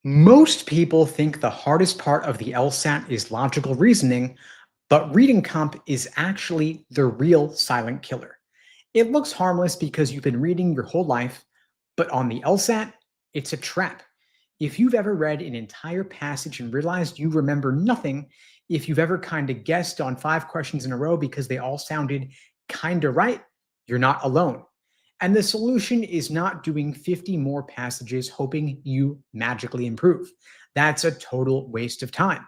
Most people think the hardest part of the LSAT is logical reasoning, but reading comp is actually the real silent killer. It looks harmless because you've been reading your whole life, but on the LSAT, it's a trap. If you've ever read an entire passage and realized you remember nothing, if you've ever kind of guessed on 5 questions in a row because they all sounded kind of right, you're not alone. And the solution is not doing 50 more passages hoping you magically improve. That's a total waste of time.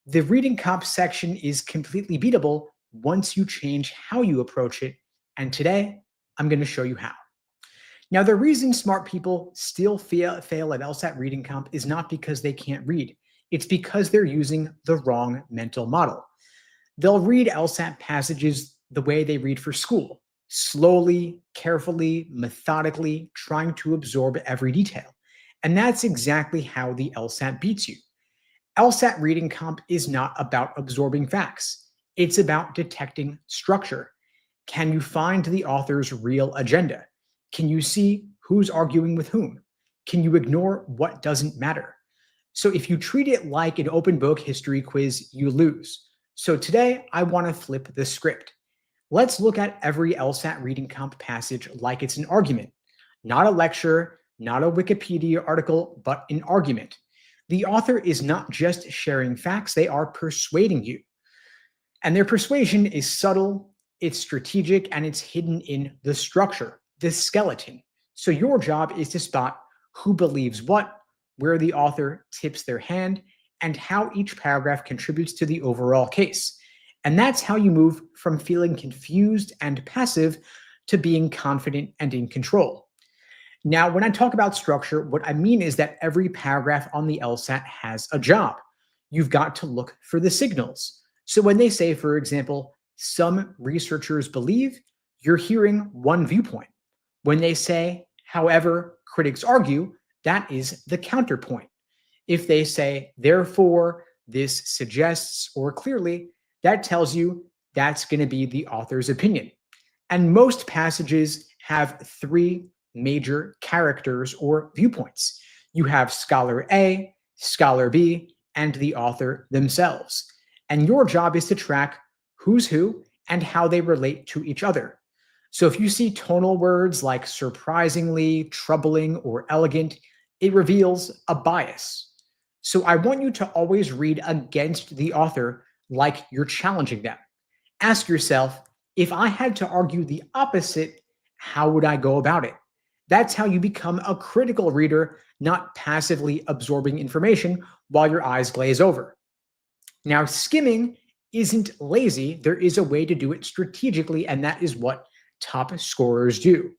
The reading comp section is completely beatable once you change how you approach it. And today, I'm going to show you how. Now, the reason smart people still fail at LSAT reading comp is not because they can't read. It's because they're using the wrong mental model. They'll read LSAT passages the way they read for school, slowly, carefully, methodically, trying to absorb every detail. And that's exactly how the LSAT beats you. LSAT reading comp is not about absorbing facts. It's about detecting structure. Can you find the author's real agenda? Can you see who's arguing with whom? Can you ignore what doesn't matter? So if you treat it like an open book history quiz, you lose. So today, I want to flip the script. Let's look at every LSAT reading comp passage like it's an argument, not a lecture, not a Wikipedia article, but an argument. The author is not just sharing facts, they are persuading you. And their persuasion is subtle, it's strategic, and it's hidden in the structure, the skeleton. So your job is to spot who believes what, where the author tips their hand, and how each paragraph contributes to the overall case. And that's how you move from feeling confused and passive to being confident and in control. Now, when I talk about structure, what I mean is that every paragraph on the LSAT has a job. You've got to look for the signals. So when they say, for example, some researchers believe, you're hearing one viewpoint. When they say, however, critics argue, that is the counterpoint. If they say, therefore, this suggests, or clearly, that tells you that's going to be the author's opinion. And most passages have 3 major characters or viewpoints. You have scholar A, scholar B, and the author themselves. And your job is to track who's who and how they relate to each other. So if you see tonal words like surprisingly, troubling, or elegant, it reveals a bias. So I want you to always read against the author like you're challenging them. Ask yourself, if I had to argue the opposite, how would I go about it? That's how you become a critical reader, not passively absorbing information while your eyes glaze over. Now, skimming isn't lazy. There is a way to do it strategically, and that is what top scorers do.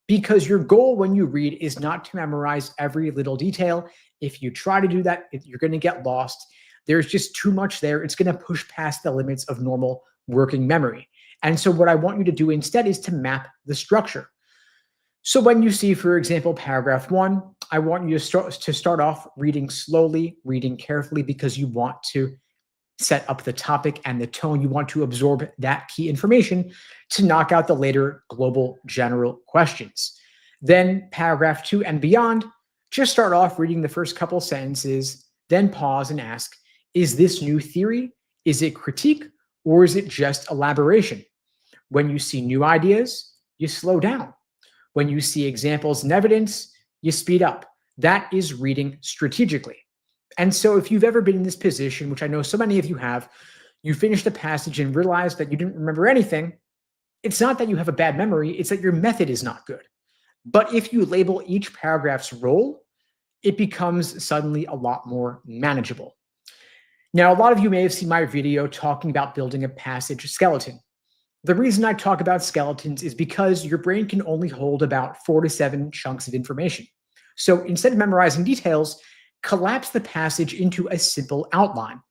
Because your goal when you read is not to memorize every little detail. If you try to do that, you're going to get lost. There's just too much there. It's going to push past the limits of normal working memory. And so what I want you to do instead is to map the structure. So when you see, for example, paragraph 1, I want you to start off reading slowly, reading carefully, because you want to set up the topic and the tone. You want to absorb that key information to knock out the later global general questions. Then paragraph 2 and beyond, just start off reading the first couple sentences, then pause and ask, is this new theory? Is it critique? Or is it just elaboration? When you see new ideas, you slow down. When you see examples and evidence, you speed up. That is reading strategically. And so if you've ever been in this position, which I know so many of you have, you finished a passage and realized that you didn't remember anything, it's not that you have a bad memory, it's that your method is not good. But if you label each paragraph's role, it becomes suddenly a lot more manageable. Now, a lot of you may have seen my video talking about building a passage skeleton. The reason I talk about skeletons is because your brain can only hold about 4 to 7 chunks of information. So instead of memorizing details, collapse the passage into a simple outline.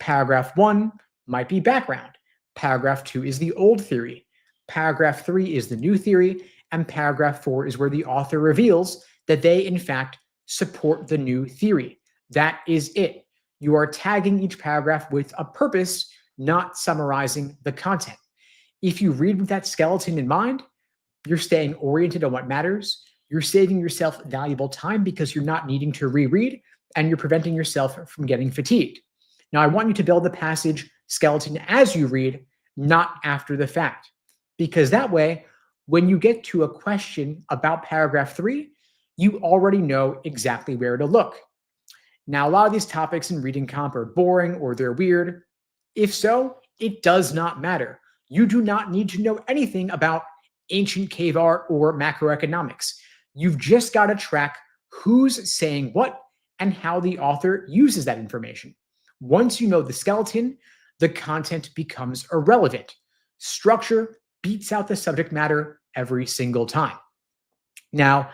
Paragraph 1 might be background. Paragraph 2 is the old theory. Paragraph 3 is the new theory. And paragraph 4 is where the author reveals that they, in fact, support the new theory. That is it. You are tagging each paragraph with a purpose, not summarizing the content. If you read with that skeleton in mind, you're staying oriented on what matters. You're saving yourself valuable time because you're not needing to reread. and you're preventing yourself from getting fatigued. Now, I want you to build the passage skeleton as you read, not after the fact, because that way, when you get to a question about paragraph 3, you already know exactly where to look. Now, a lot of these topics in reading comp are boring or they're weird. If so, it does not matter. You do not need to know anything about ancient cave art or macroeconomics. You've just got to track who's saying what and how the author uses that information. Once you know the skeleton, the content becomes irrelevant. Structure beats out the subject matter every single time. Now,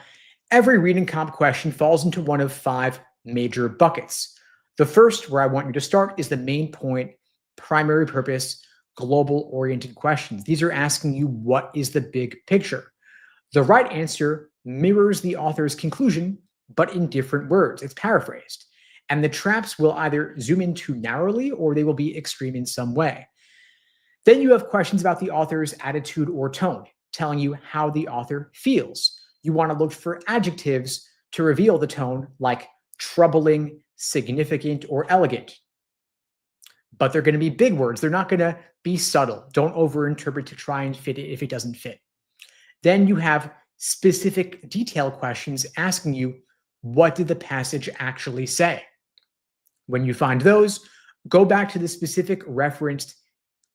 every reading comp question falls into one of 5 major buckets. The first, where I want you to start, is the main point, primary purpose, global-oriented questions. These are asking you, what is the big picture? The right answer mirrors the author's conclusion, but in different words. It's paraphrased. And the traps will either zoom in too narrowly or they will be extreme in some way. Then you have questions about the author's attitude or tone, telling you how the author feels. You want to look for adjectives to reveal the tone, like troubling, significant, or elegant. But they're going to be big words. They're not going to be subtle. Don't overinterpret to try and fit it if it doesn't fit. Then you have specific detail questions asking you, what did the passage actually say? When you find those, go back to the specific referenced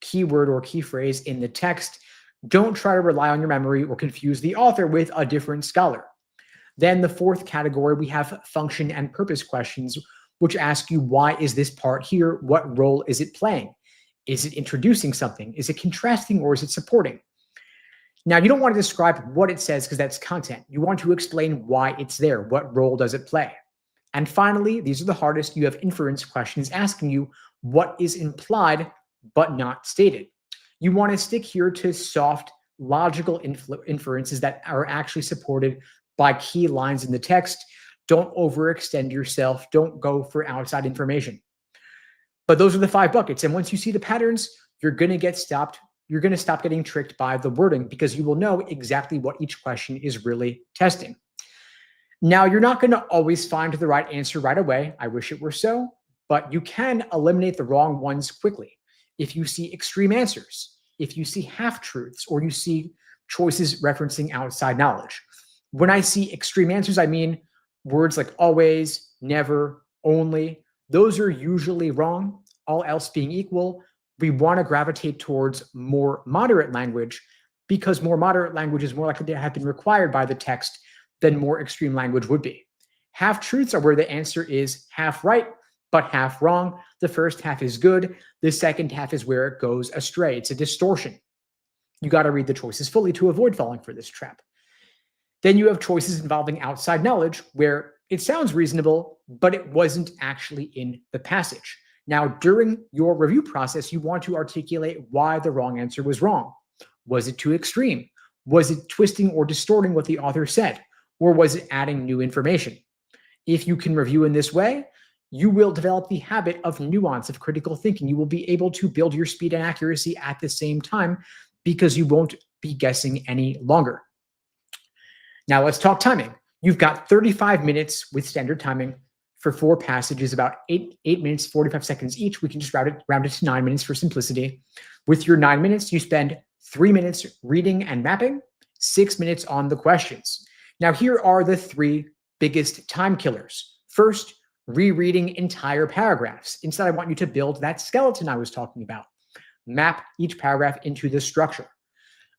keyword or key phrase in the text. Don't try to rely on your memory or confuse the author with a different scholar. Then the fourth category, we have function and purpose questions, which ask you, why is this part here? What role is it playing? Is it introducing something? Is it contrasting, or is it supporting? Now, you don't want to describe what it says because that's content. You want to explain why it's there. What role does it play? And finally, these are the hardest. You have inference questions asking you what is implied but not stated. You want to stick here to soft, logical inferences that are actually supported by key lines in the text. Don't overextend yourself. Don't go for outside information. But those are the 5 buckets. And once you see the patterns, you're going to stop getting tricked by the wording, because you will know exactly what each question is really testing. Now, you're not going to always find the right answer right away. I wish it were so, but you can eliminate the wrong ones quickly. If you see extreme answers, if you see half-truths, or you see choices referencing outside knowledge. When I see extreme answers, I mean words like always, never, only. Those are usually wrong. All else being equal, we want to gravitate towards more moderate language, because more moderate language is more likely to have been required by the text than more extreme language would be. Half-truths are where the answer is half right, but half wrong. The first half is good. The second half is where it goes astray. It's a distortion. You got to read the choices fully to avoid falling for this trap. Then you have choices involving outside knowledge, where it sounds reasonable, but it wasn't actually in the passage. Now, during your review process, you want to articulate why the wrong answer was wrong. Was it too extreme? Was it twisting or distorting what the author said? Or was it adding new information? If you can review in this way, you will develop the habit of nuance, of critical thinking. You will be able to build your speed and accuracy at the same time, because you won't be guessing any longer. Now let's talk timing. You've got 35 minutes with standard timing for 4 passages, about 8 minutes, 45 seconds each. We can just round it to 9 minutes for simplicity. With your 9 minutes, you spend 3 minutes reading and mapping, 6 minutes on the questions. Now, here are the 3 biggest time killers. First, rereading entire paragraphs. Instead, I want you to build that skeleton I was talking about. Map each paragraph into the structure.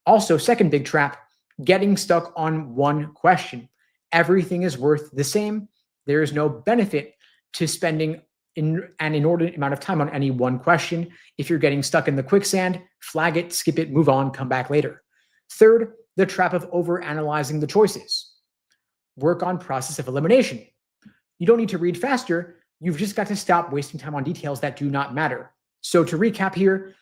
Also, second big trap, getting stuck on one question. Everything is worth the same. There is no benefit to spending an inordinate amount of time on any one question. If you're getting stuck in the quicksand, flag it, skip it, move on, come back later. Third, the trap of overanalyzing the choices. Work on process of elimination. You don't need to read faster. You've just got to stop wasting time on details that do not matter. So to recap here,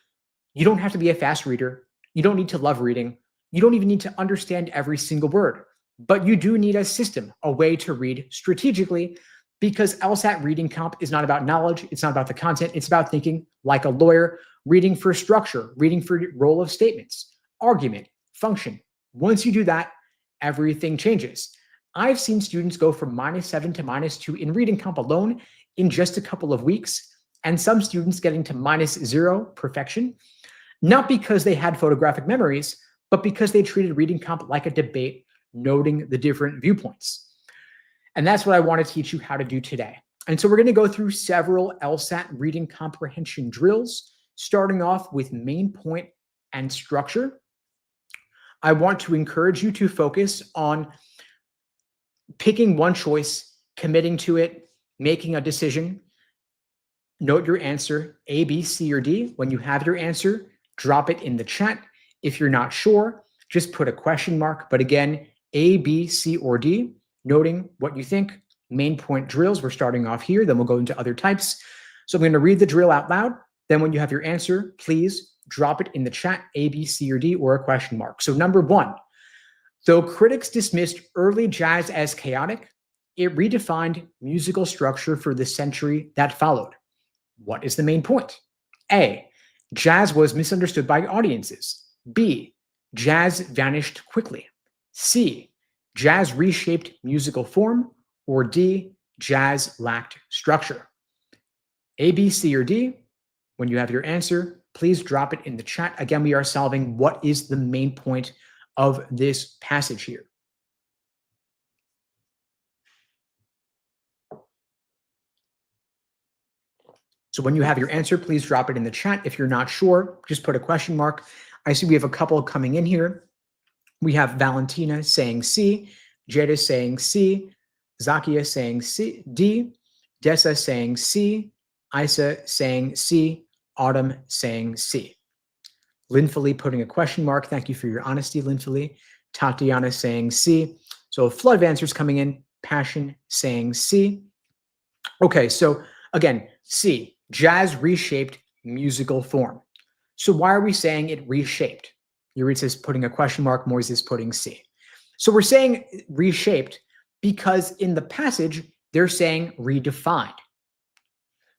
you don't have to be a fast reader. You don't need to love reading. You don't even need to understand every single word. But you do need a system, a way to read strategically, because LSAT reading comp is not about knowledge. It's not about the content. It's about thinking like a lawyer, reading for structure, reading for role of statements, argument, function. Once you do that, everything changes. I've seen students go from -7 to -2 in reading comp alone in just a couple of weeks, and some students getting to -0 perfection, not because they had photographic memories, but because they treated reading comp like a debate, noting the different viewpoints. And that's what I want to teach you how to do today. And so we're going to go through several LSAT reading comprehension drills, starting off with main point and structure. I want to encourage you to focus on picking one choice, committing to it, making a decision. Note your answer, A, B, C, or D. When you have your answer, drop it in the chat. If you're not sure, just put a question mark. But again, A, B, C, or D, noting what you think. Main point drills, we're starting off here, then we'll go into other types. So I'm going to read the drill out loud. Then when you have your answer, please drop it in the chat, A, B, C, or D, or a question mark. So number one, though critics dismissed early jazz as chaotic, it redefined musical structure for the century that followed. What is the main point? A, jazz was misunderstood by audiences. B, jazz vanished quickly. C, jazz reshaped musical form. Or D, jazz lacked structure. A, B, C, or D, when you have your answer, please drop it in the chat. Again, we are solving what is the main point of this passage here. So when you have your answer, please drop it in the chat. If you're not sure, just put a question mark. I see we have a couple coming in here. We have Valentina saying C, Jada saying C, Zakia saying C, D, Dessa saying C, Isa saying C, Autumn saying C. Linfully putting a question mark. Thank you for your honesty, Linfully. Tatiana saying C. So a flood of answers coming in. Passion saying C. Okay, so again, C, jazz reshaped musical form. So why are we saying it reshaped? Yuritsa is putting a question mark. Moise is putting C. So we're saying reshaped because in the passage, they're saying redefined.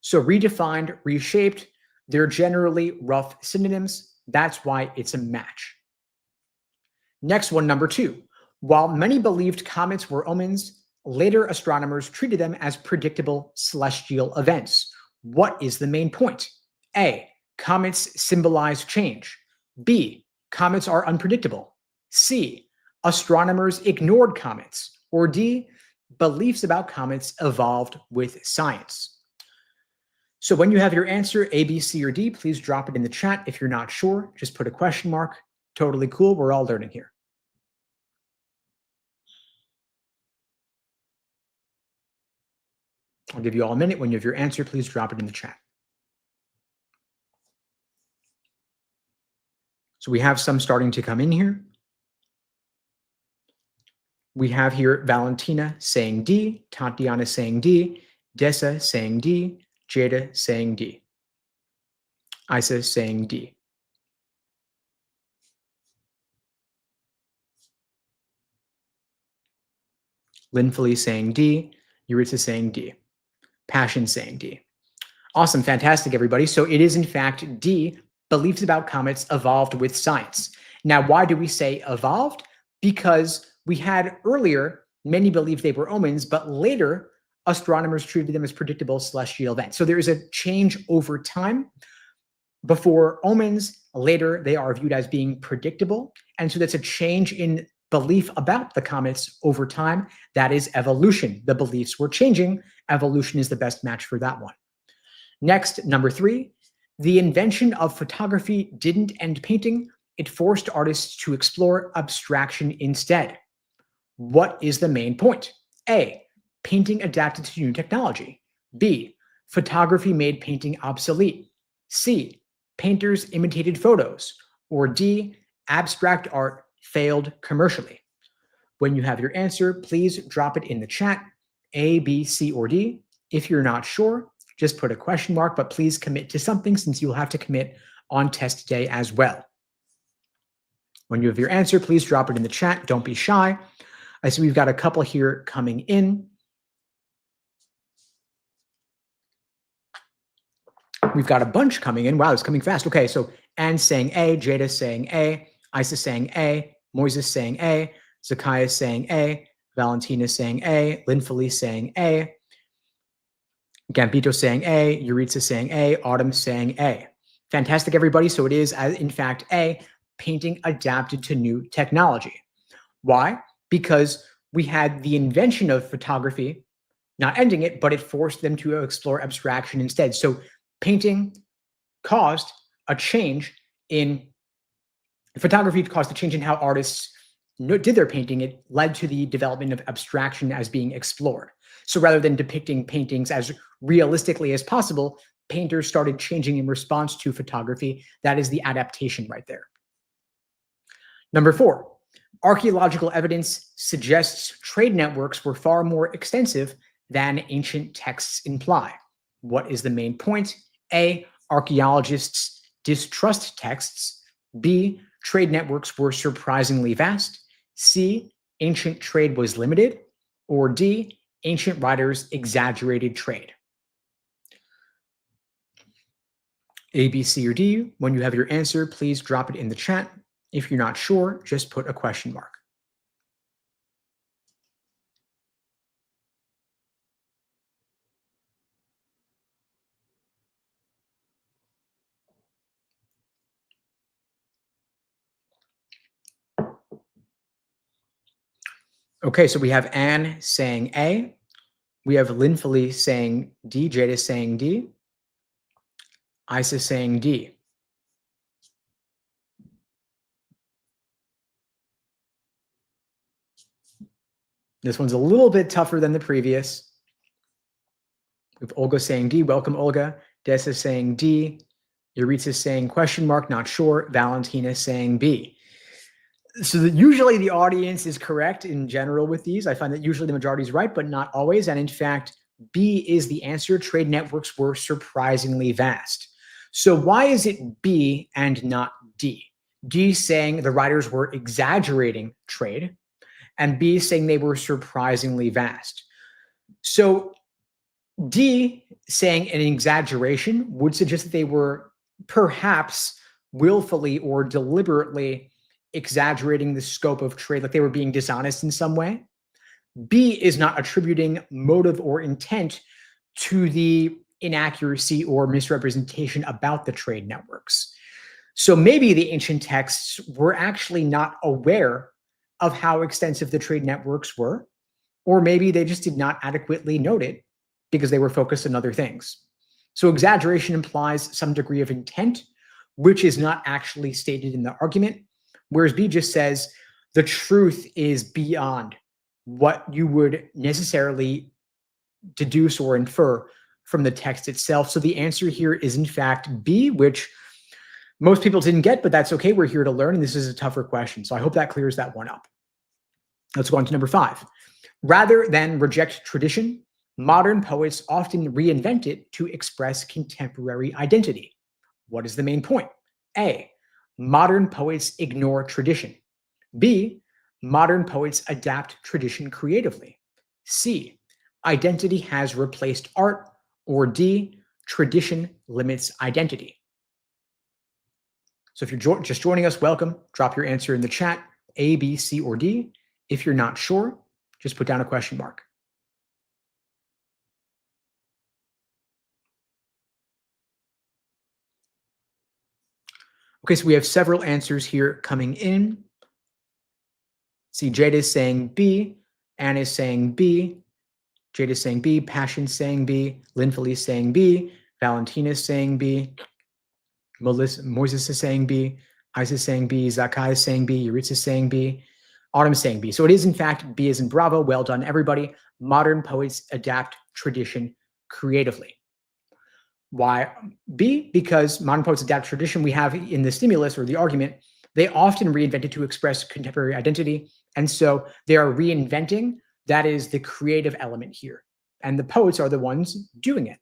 So redefined, reshaped, they're generally rough synonyms. That's why it's a match. Next one, number two. While many believed comets were omens, later astronomers treated them as predictable celestial events. What is the main point? A, comets symbolize change. B, comets are unpredictable. C, astronomers ignored comets. Or D, beliefs about comets evolved with science. So when you have your answer, A, B, C, or D, please drop it in the chat. If you're not sure, just put a question mark. Totally cool. We're all learning here. I'll give you all a minute. When you have your answer, please drop it in the chat. So we have some starting to come in here. We have here Valentina saying D, Tatiana saying D, Dessa saying D, Jada saying D, Isa saying D. Linfully saying D, Yuritsa saying D, Passion saying D. Awesome, fantastic, everybody. So it is in fact D, beliefs about comets evolved with science. Now, why do we say evolved? Because we had earlier, many believed they were omens, but later astronomers treated them as predictable celestial events. So there is a change over time. Before omens, later they are viewed as being predictable. And so that's a change in belief about the comets over time. That is evolution. The beliefs were changing. Evolution is the best match for that one. Next, number three, the invention of photography didn't end painting. It forced artists to explore abstraction instead. What is the main point? A, painting adapted to new technology. B, photography made painting obsolete. C, painters imitated photos. Or D, abstract art failed commercially. When you have your answer, please drop it in the chat, A, B, C, or D. If you're not sure, just put a question mark, but please commit to something since you'll have to commit on test day as well. When you have your answer, please drop it in the chat. Don't be shy. I see we've got a couple here coming in. We've got a bunch coming in. Wow, it's coming fast. Okay, so Anne saying A, Jada saying A, Isa saying A, Moises saying A, Zakiah saying A, Valentina saying A. Linfeli saying A. Gambito saying A. Yuritsa saying A. Autumn saying A. Fantastic, everybody. So it is, in fact, A, painting adapted to new technology. Why? Because we had the invention of photography, not ending it, but it forced them to explore abstraction instead. So painting caused a change in photography, caused a change in how artists did their painting. It led to the development of abstraction as being explored. So rather than depicting paintings as realistically as possible, painters started changing in response to photography. That is the adaptation right there. Number 4, archaeological evidence suggests trade networks were far more extensive than ancient texts imply. What is the main point? A, archaeologists distrust texts. B, trade networks were surprisingly vast. C, ancient trade was limited. Or D, ancient writers exaggerated trade. A, B, C, or D. When you have your answer, please drop it in the chat. If you're not sure, just put a question mark. Okay, so we have Anne saying A. We have Linfeli saying D. Jada saying D. Isa saying D. This one's a little bit tougher than the previous. We have Olga saying D. Welcome, Olga. Dessa saying D. Yuritsa saying question mark, not sure. Valentina saying B. So usually the audience is correct in general with these. I find that usually the majority is right, but not always. And in fact, B is the answer. Trade networks were surprisingly vast. So why is it B and not D? D saying the writers were exaggerating trade, and B saying they were surprisingly vast. So D saying an exaggeration would suggest that they were perhaps willfully or deliberately exaggerating the scope of trade, like they were being dishonest in some way. B is not attributing motive or intent to the inaccuracy or misrepresentation about the trade networks. So maybe the ancient texts were actually not aware of how extensive the trade networks were, or maybe they just did not adequately note it because they were focused on other things. So exaggeration implies some degree of intent, which is not actually stated in the argument, whereas B just says the truth is beyond what you would necessarily deduce or infer from the text itself. So the answer here is in fact B, which most people didn't get, but that's okay. We're here to learn, and this is a tougher question. So I hope that clears that one up. Let's go on to number 5. Rather than reject tradition, modern poets often reinvent it to express contemporary identity. What is the main point? A, modern poets ignore tradition. B, modern poets adapt tradition creatively. C, identity has replaced art. Or D, tradition limits identity. So if you're just joining us, welcome. Drop your answer in the chat, A, B, C, or D. If you're not sure, just put down a question mark. Okay, so we have several answers here coming in. See, Jade is saying B, Anne is saying B, Jade is saying B, Passion saying B, Linfeli is saying B, Valentina is saying B, Moses is saying B, Isa is saying B, Zakai is saying B, Yuritsa is saying B, Autumn is saying B. So it is in fact B as in Bravo. Well done, everybody. Modern poets adapt tradition creatively. Why B? Because modern poets adapt tradition. We have in the stimulus or the argument, they often reinvent it to express contemporary identity. And so they are reinventing. That is the creative element here. And the poets are the ones doing it.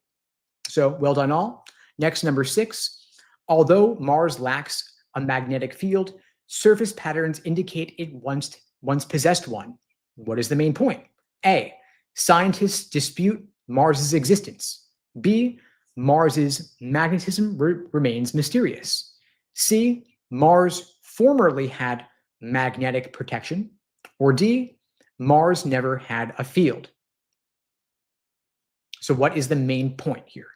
So well done all. Next, number 6. Although Mars lacks a magnetic field, surface patterns indicate it once possessed one. What is the main point? A, scientists dispute Mars's existence. B, Mars's magnetism remains mysterious. C, Mars formerly had magnetic protection. Or D, Mars never had a field. So what is the main point here?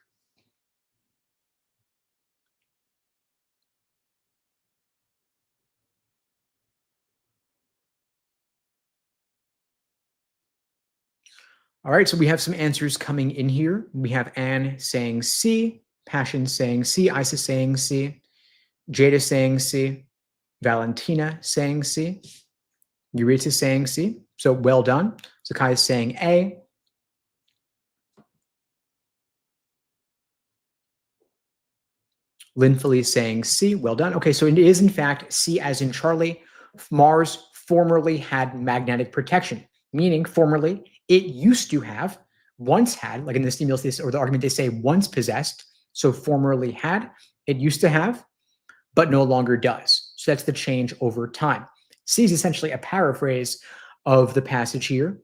All right, so we have some answers coming in here. We have Anne saying C, Passion saying C, Isa saying C, Jada saying C, Valentina saying C, Eureka saying C. So well done. Zakai is saying A. Linfully saying C. Well done. Okay, so it is in fact C as in Charlie. Mars formerly had magnetic protection, meaning formerly it used to have, once had, like in the stimulus thesis or the argument they say once possessed. So formerly had, it used to have, but no longer does. So that's the change over time. C is essentially a paraphrase of the passage here.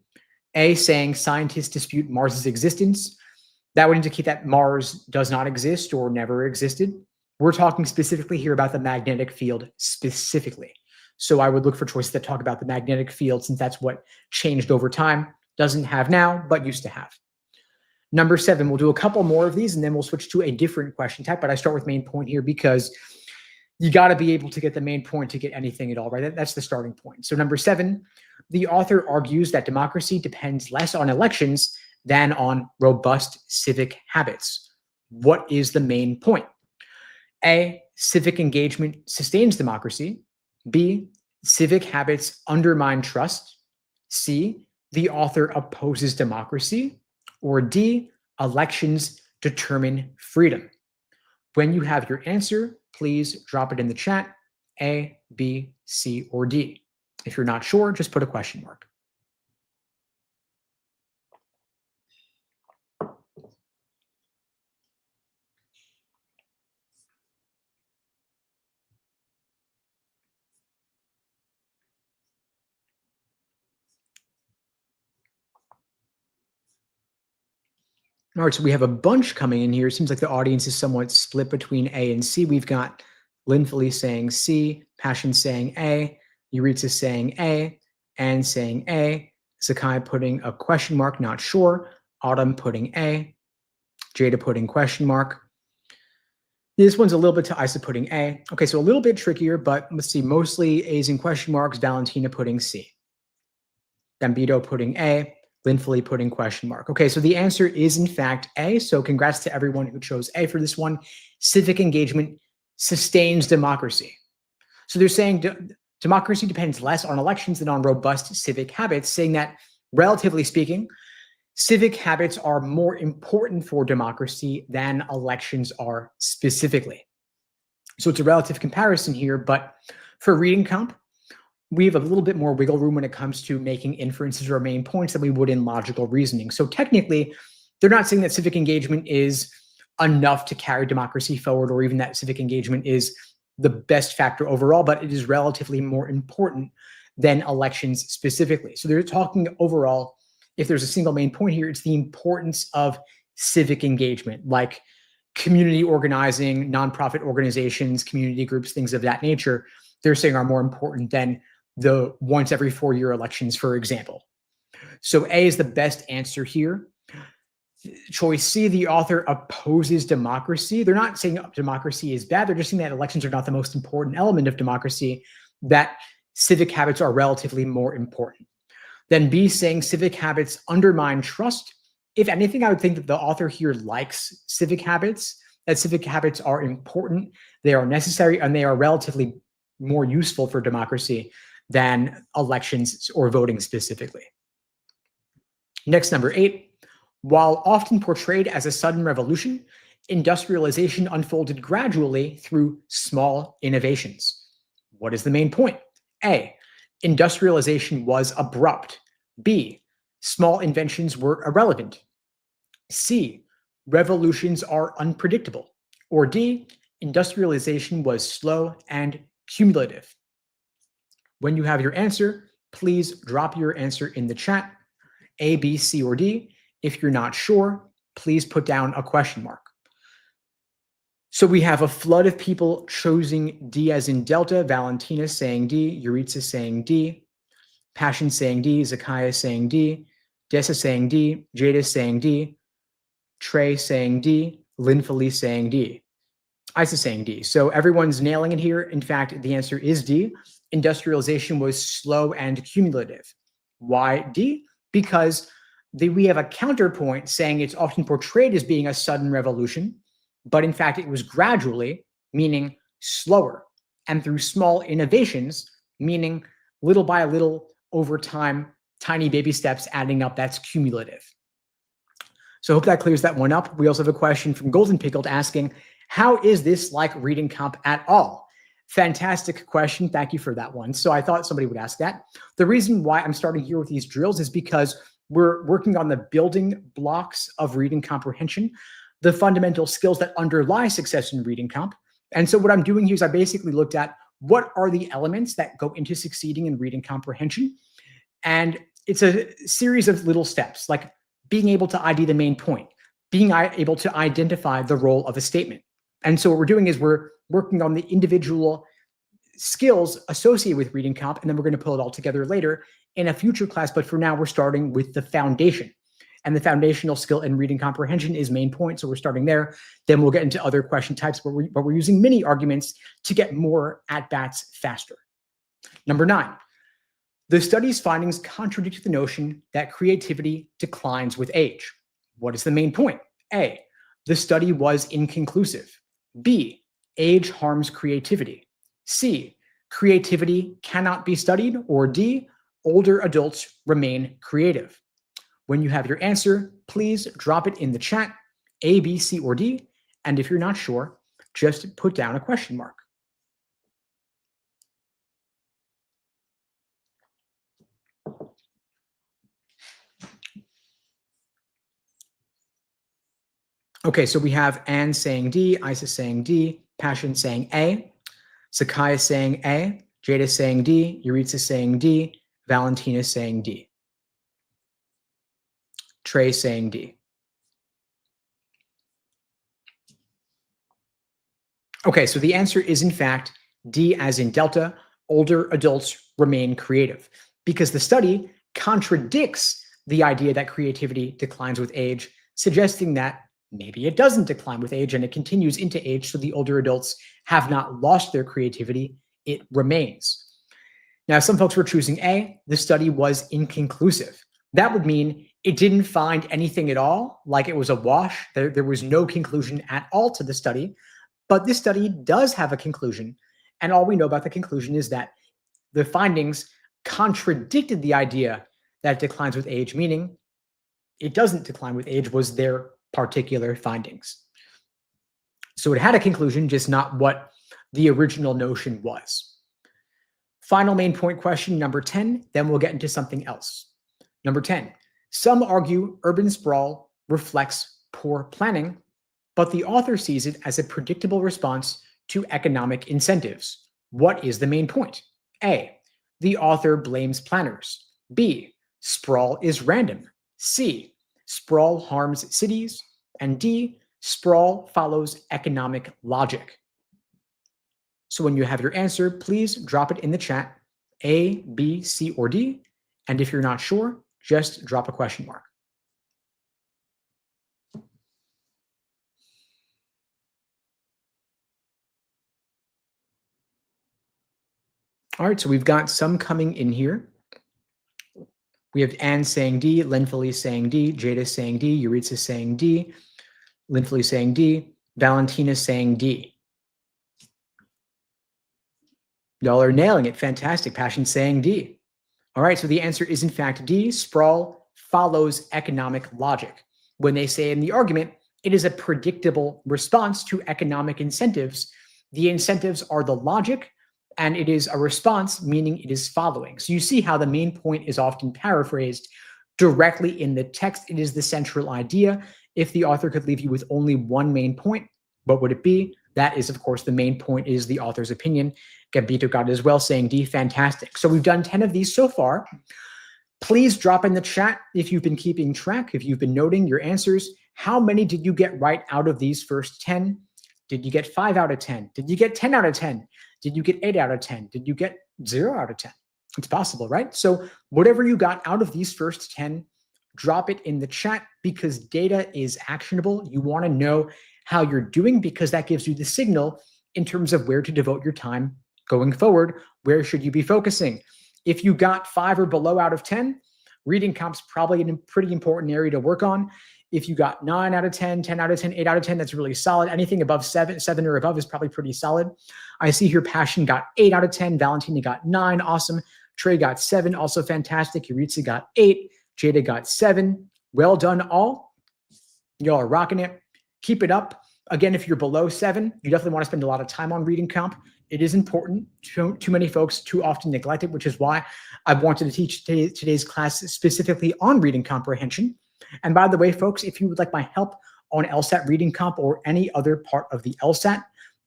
A saying scientists dispute Mars's existence. That would indicate that Mars does not exist or never existed. We're talking specifically here about the magnetic field specifically. So I would look for choices that talk about the magnetic field since that's what changed over time. Doesn't have now, but used to have. Number 7, we'll do a couple more of these and then we'll switch to a different question type, but I start with main point here because you got to be able to get the main point to get anything at all, right? That's the starting point. So number 7, the author argues that democracy depends less on elections than on robust civic habits. What is the main point? A, civic engagement sustains democracy. B, civic habits undermine trust. C, the author opposes democracy. Or D, elections determine freedom. When you have your answer, please drop it in the chat, A, B, C, or D. If you're not sure, just put a question mark. All right, so we have a bunch coming in here. It seems like the audience is somewhat split between A and C. We've got Linfully saying C, Passion saying A, Euritza saying A, Anne saying A, Sakai putting a question mark, not sure, Autumn putting A, Jada putting question mark. This one's a little bit to Isa putting A. Okay, so a little bit trickier, but let's see, mostly A's and question marks, Valentina putting C. Gambito putting A, Linfully putting question mark. Okay, so the answer is in fact A. So congrats to everyone who chose A for this one. Civic engagement sustains democracy. So they're saying democracy depends less on elections than on robust civic habits, saying that relatively speaking, civic habits are more important for democracy than elections are specifically. So it's a relative comparison here, but for reading comp, we have a little bit more wiggle room when it comes to making inferences or main points than we would in logical reasoning. So technically, they're not saying that civic engagement is enough to carry democracy forward or even that civic engagement is the best factor overall, but it is relatively more important than elections specifically. So they're talking overall, if there's a single main point here, it's the importance of civic engagement, like community organizing, nonprofit organizations, community groups, things of that nature, they're saying are more important than the once every 4-year elections, for example. So A is the best answer here. Choice C, the author opposes democracy. They're not saying democracy is bad. They're just saying that elections are not the most important element of democracy, that civic habits are relatively more important. Then B saying civic habits undermine trust. If anything, I would think that the author here likes civic habits, that civic habits are important, they are necessary, and they are relatively more useful for democracy than elections or voting specifically. Next, number 8. While often portrayed as a sudden revolution, industrialization unfolded gradually through small innovations. What is the main point? A, industrialization was abrupt. B, small inventions were irrelevant. C, revolutions are unpredictable. Or D, industrialization was slow and cumulative. When you have your answer, please drop your answer in the chat, A, B, C, or D. If you're not sure, please put down a question mark. So we have a flood of people choosing D as in Delta, Valentina saying D, Euritza saying D, Passion saying D, Zakiah saying D, Dessa saying D, Jada saying D, Trey saying D, Lynn Felice saying D. Isa saying D. So everyone's nailing it here. In fact, the answer is D. Industrialization was slow and cumulative. Why D? Because we have a counterpoint saying it's often portrayed as being a sudden revolution, but in fact, it was gradually, meaning slower, and through small innovations, meaning little by little over time, tiny baby steps adding up, that's cumulative. So I hope that clears that one up. We also have a question from Golden Pickled asking, how is this like reading comp at all? Fantastic question. Thank you for that one. So I thought somebody would ask that. The reason why I'm starting here with these drills is because we're working on the building blocks of reading comprehension, the fundamental skills that underlie success in reading comp. And so what I'm doing here is I basically looked at what are the elements that go into succeeding in reading comprehension. And it's a series of little steps, like being able to ID the main point, being able to identify the role of a statement. And so what we're doing is we're working on the individual skills associated with reading comp, and then we're going to pull it all together later in a future class. But for now, we're starting with the foundation. And the foundational skill in reading comprehension is main point. So we're starting there. Then we'll get into other question types, but we're using mini arguments to get more at-bats faster. Number 9. The study's findings contradict the notion that creativity declines with age. What is the main point? A, the study was inconclusive. B, age harms creativity. C, creativity cannot be studied. Or D, older adults remain creative. When you have your answer, please drop it in the chat, A, B, C, or D. And if you're not sure, just put down a question mark. Okay, so we have Anne saying D, Isa saying D, Passion saying A, Zakiah saying A, Jada saying D, Yuritsa saying D, Valentina saying D. Trey saying D. Okay, so the answer is in fact D as in Delta, older adults remain creative, because the study contradicts the idea that creativity declines with age, suggesting that maybe it doesn't decline with age and it continues into age, so the older adults have not lost their creativity, it remains. Now, some folks were choosing A, the study was inconclusive. That would mean it didn't find anything at all, like it was a wash. There was no conclusion at all to the study, but this study does have a conclusion. And all we know about the conclusion is that the findings contradicted the idea that it declines with age, meaning it doesn't decline with age was their particular findings. So it had a conclusion, just not what the original notion was. Final main point question, number 10, then we'll get into something else. Number 10, some argue urban sprawl reflects poor planning, but the author sees it as a predictable response to economic incentives. What is the main point? A, the author blames planners. B, sprawl is random. C, sprawl harms cities. And D, sprawl follows economic logic. So when you have your answer, please drop it in the chat, A, B, C, or D. And if you're not sure, just drop a question mark. All right, so we've got some coming in here. We have Anne saying D, Lynn Felice saying D, Jada saying D, Yuritsa saying D, Lynn Felice saying D, Valentina saying D. Y'all are nailing it. Fantastic. Passion saying D. All right, so the answer is in fact D, sprawl follows economic logic. When they say in the argument, it is a predictable response to economic incentives. The incentives are the logic, and it is a response, meaning it is following. So you see how the main point is often paraphrased directly in the text. It is the central idea. If the author could leave you with only one main point, what would it be? That is, of course, the main point is the author's opinion. Gambito got it as well, saying D, fantastic. So we've done 10 of these so far. Please drop in the chat if you've been keeping track, if you've been noting your answers. How many did you get right out of these first 10? Did you get 5 out of 10? Did you get 10 out of 10? Did you get 8 out of 10? Did you get 0 out of 10? It's possible, right? So whatever you got out of these first 10, drop it in the chat because data is actionable. You want to know how you're doing because that gives you the signal in terms of where to devote your time going forward. Where should you be focusing? If you got 5 or below out of 10, reading comp's probably a pretty important area to work on. If you got 9 out of 10, 10 out of 10, 8 out of 10, that's really solid. Anything above 7 or above is probably pretty solid. I see here Passion got 8 out of 10. Valentina got 9. Awesome. Trey got 7. Also fantastic. Yuritsa got 8. Jada got 7. Well done, all. Y'all are rocking it. Keep it up. Again, if you're below 7, you definitely want to spend a lot of time on reading comp. It is important. Too many folks too often neglect it, which is why I wanted to teach today's class specifically on reading comprehension. And by the way, folks, if you would like my help on LSAT reading comp or any other part of the LSAT,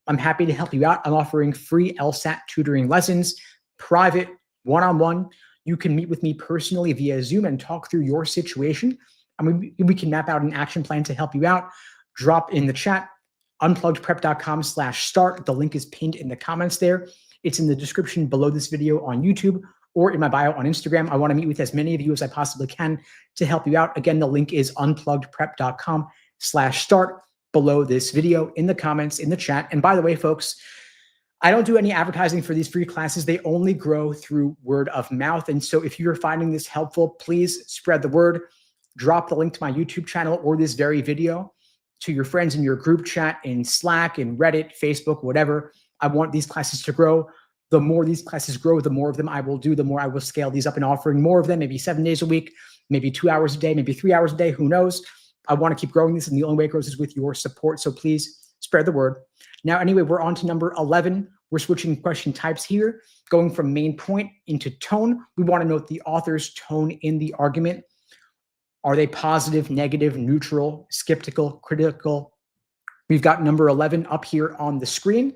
I'm happy to help you out. I'm offering free LSAT tutoring lessons, private, one-on-one. You can meet with me personally via Zoom and talk through your situation. And we can map out an action plan to help you out. Drop in the chat, unpluggedprep.com/start. The link is pinned in the comments there. It's in the description below this video on YouTube or in my bio on Instagram. I want to meet with as many of you as I possibly can to help you out. Again, the link is unpluggedprep.com/start below this video in the comments, in the chat. And by the way, folks, I don't do any advertising for these free classes. They only grow through word of mouth. And so if you're finding this helpful, please spread the word. Drop the link to my YouTube channel or this very video to your friends in your group chat, in Slack, in Reddit, Facebook, whatever. I want these classes to grow. The more these classes grow, the more of them I will do, the more I will scale these up and offering more of them, maybe 7 days a week, maybe 2 hours a day, maybe 3 hours a day, who knows? I want to keep growing this, and the only way it grows is with your support. So please spread the word. Now, anyway, we're on to number 11. We're switching question types here, going from main point into tone. We want to note the author's tone in the argument. Are they positive, negative, neutral, skeptical, critical? We've got number 11 up here on the screen.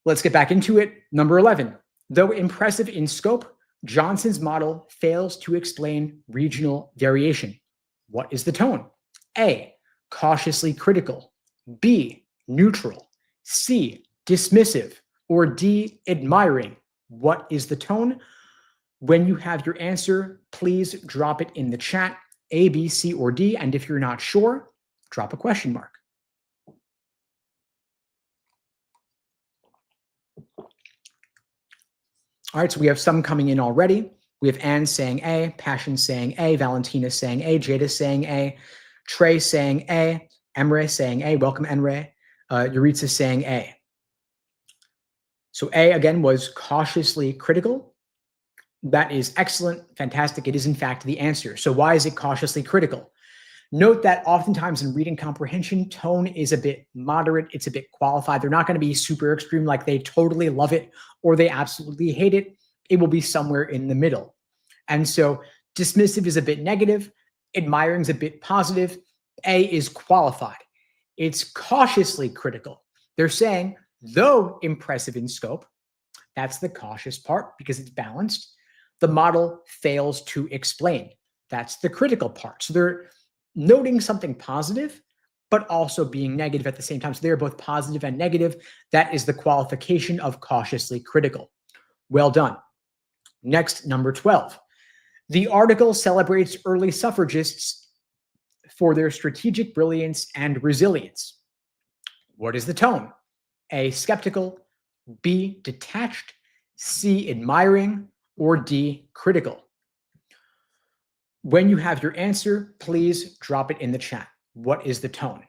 Let's get back into it. Number 11, though impressive in scope, Johnson's model fails to explain regional variation. What is the tone? A, cautiously critical. B, neutral. C, dismissive. Or D, admiring. What is the tone? When you have your answer, please drop it in the chat, A, B, C, or D. And if you're not sure, drop a question mark. All right, so we have some coming in already. We have Anne saying A, Passion saying A, Valentina saying A, Jada saying A, Trey saying A, Emre saying A. Welcome, Emre. Yuritsa saying A. So A, again, was cautiously critical. That is excellent, fantastic. It is, in fact, the answer. So why is it cautiously critical? Note that oftentimes in reading comprehension, tone is a bit moderate. It's a bit qualified. They're not going to be super extreme, like they totally love it or they absolutely hate it. It will be somewhere in the middle. And so dismissive is a bit negative. Admiring is a bit positive. A is qualified. It's cautiously critical. They're saying, though impressive in scope, that's the cautious part because it's balanced, the model fails to explain. That's the critical part. So they're noting something positive, but also being negative at the same time. So they're both positive and negative. That is the qualification of cautiously critical. Well done. Next, number 12. The article celebrates early suffragists for their strategic brilliance and resilience. What is the tone? A, skeptical. B, detached. C, admiring. Or D, critical. When you have your answer, please drop it in the chat. What is the tone?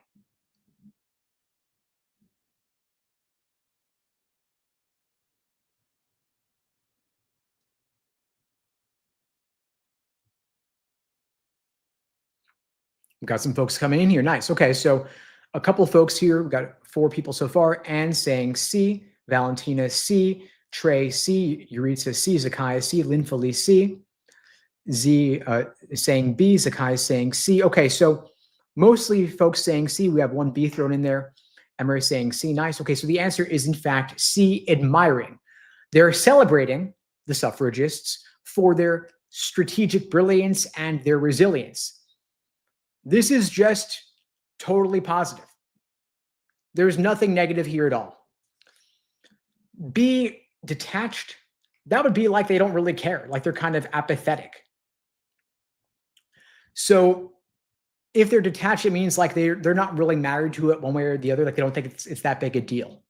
We've got some folks coming in here. Nice. Okay, so a couple of folks here. We've got 4 people so far. Anne saying C, Valentina C, Trey C, Yuritsa C, Zakiah C, Linfali C, Z is saying B, Zakiah is saying C. Okay, so mostly folks saying C. We have 1 B thrown in there. Emery saying C. Nice. Okay, so the answer is in fact C, admiring. They're celebrating the suffragists for their strategic brilliance and their resilience. This is just totally positive. There's nothing negative here at all. B, detached. That would be like they don't really care, like they're kind of apathetic. So if they're detached, it means like they're not really married to it one way or the other. Like they don't think it's that big a deal.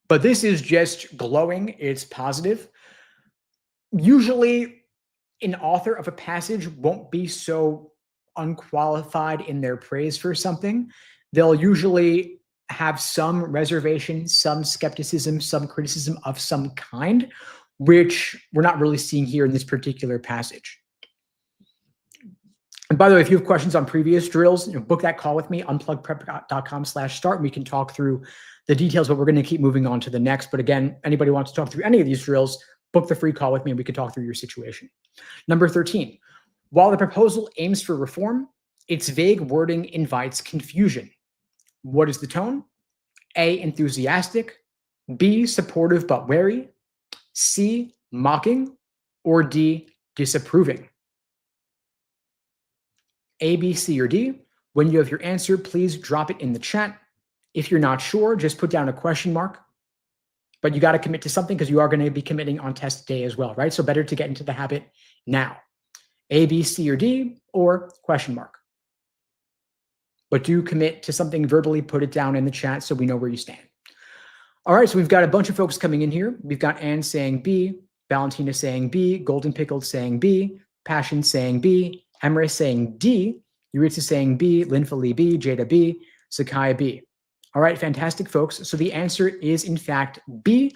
But this is just glowing. It's positive. Usually, an author of a passage won't be so unqualified in their praise for something. They'll usually have some reservation, some skepticism, some criticism of some kind, which we're not really seeing here in this particular passage. And by the way, if you have questions on previous drills, book that call with me, unpluggedprep.com/start. We can talk through the details, but we're going to keep moving on to the next. But again, anybody wants to talk through any of these drills, book the free call with me and we can talk through your situation. Number 13, while the proposal aims for reform, its vague wording invites confusion. What is the tone? A, enthusiastic, B, supportive but wary, C, mocking, or D, disapproving. A, B, C, or D. When you have your answer, please drop it in the chat. If you're not sure, just put down a question mark. But you got to commit to something because you are going to be committing on test day as well, right? So better to get into the habit now. A, B, C, or D, or question mark. But do commit to something verbally, put it down in the chat so we know where you stand. All right, so we've got a bunch of folks coming in here. We've got Anne saying B, Valentina saying B, Golden Pickled saying B, Passion saying B, Emre saying D, Yuritsa saying B, Linfali B, Jada B, Sakai B. All right, fantastic, folks. So the answer is, in fact, B,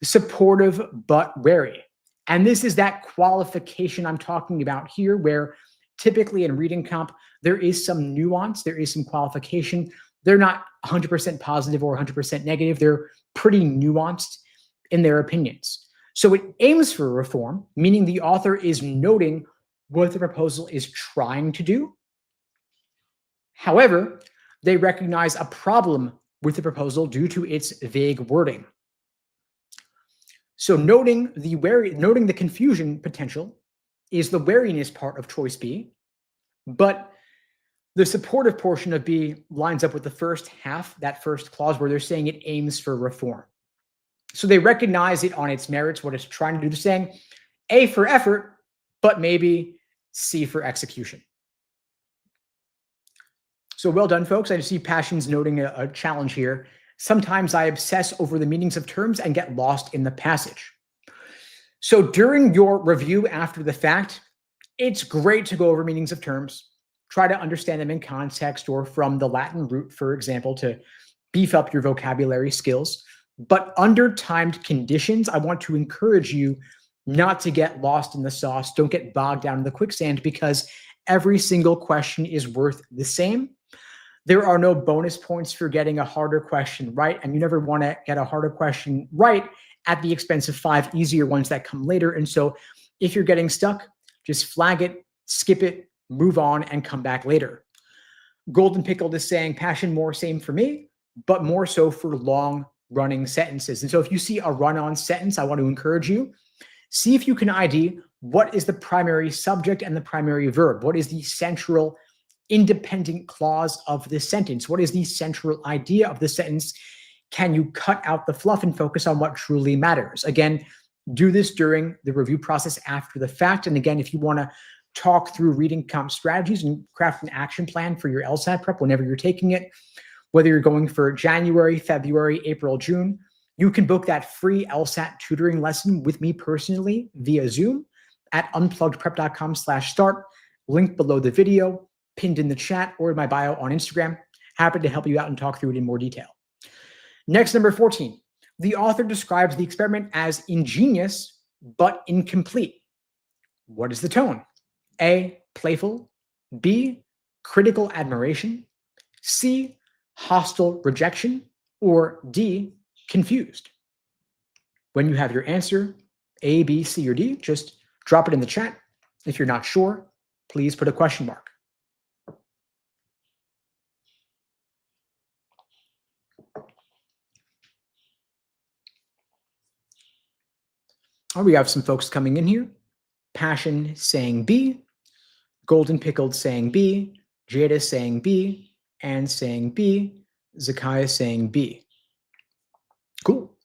supportive but wary. And this is that qualification I'm talking about here, where typically in reading comp, there is some nuance, there is some qualification. They're not 100% positive or 100% negative. They're pretty nuanced in their opinions. So it aims for reform, meaning the author is noting what the proposal is trying to do. However, they recognize a problem with the proposal due to its vague wording. So noting the confusion potential is the wariness part of choice B, but the supportive portion of B lines up with the first half, that first clause where they're saying it aims for reform. So they recognize it on its merits, what it's trying to do. They're saying A for effort, but maybe C for execution. So well done, folks. I see Passion's noting a challenge here. Sometimes I obsess over the meanings of terms and get lost in the passage. So during your review after the fact, it's great to go over meanings of terms, try to understand them in context or from the Latin root, for example, to beef up your vocabulary skills. But under timed conditions, I want to encourage you not to get lost in the sauce. Don't get bogged down in the quicksand because every single question is worth the same. There are no bonus points for getting a harder question right, and you never want to get a harder question right at the expense of 5 easier ones that come later. And so if you're getting stuck, just flag it, skip it, move on, and come back later. Golden Pickled is saying Passion more, same for me, but more so for long running sentences. And so if you see a run-on sentence, I want to encourage you, see if you can ID what is the primary subject and the primary verb. What is the central independent clause of the sentence? What is the central idea of the sentence? Can you cut out the fluff and focus on what truly matters? Again, do this during the review process after the fact. And again, if you want to talk through reading comp strategies and craft an action plan for your LSAT prep whenever you're taking it, whether you're going for January, February, April, June, you can book that free LSAT tutoring lesson with me personally via Zoom at unpluggedprep.com/start. Link below the video, pinned in the chat or in my bio on Instagram. Happy to help you out and talk through it in more detail. Next, number 14. The author describes the experiment as ingenious but incomplete. What is the tone? A, playful. B, critical admiration. C, hostile rejection. Or D, confused. When you have your answer, A, B, C, or D, just drop it in the chat. If you're not sure, please put a question mark. Oh, we have some folks coming in here. Passion saying B, Golden Pickled saying B, Jada saying B, and saying B, Zakiah saying B. Cool.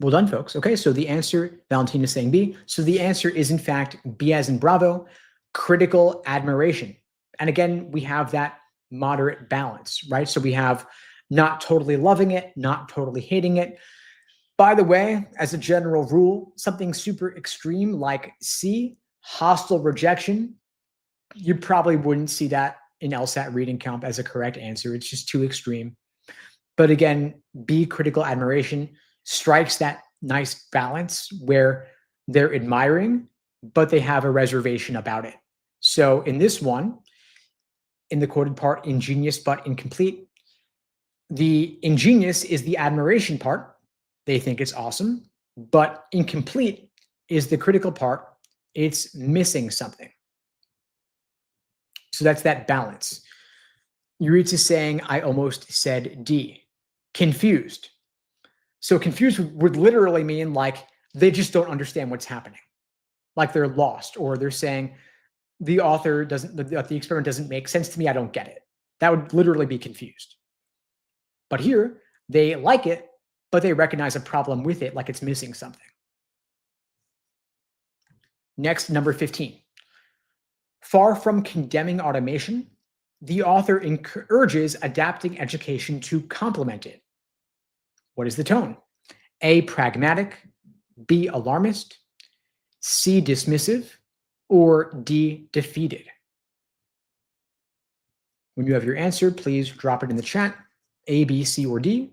Well done, folks. Okay, so the answer, Valentina is saying B. So the answer is in fact B as in Bravo, critical admiration. And again, we have that moderate balance, right? So we have not totally loving it, not totally hating it. By the way, as a general rule, something super extreme like C, hostile rejection, you probably wouldn't see that in LSAT reading comp as a correct answer. It's just too extreme. But again, B, critical admiration, strikes that nice balance where they're admiring, but they have a reservation about it. So in this one, in the quoted part, ingenious but incomplete, the ingenious is the admiration part. They think it's awesome, but incomplete is the critical part. It's missing something. So that's that balance. Yuritsa is saying, I almost said D. Confused. So confused would literally mean like they just don't understand what's happening. Like they're lost, or they're saying the author doesn't, the experiment doesn't make sense to me. I don't get it. That would literally be confused. But here they like it, but they recognize a problem with it, like it's missing something. Next, number 15. Far from condemning automation, the author urges adapting education to complement it. What is the tone? A, pragmatic, B, alarmist, C, dismissive, or D, defeated? When you have your answer, please drop it in the chat, A, B, C, or D.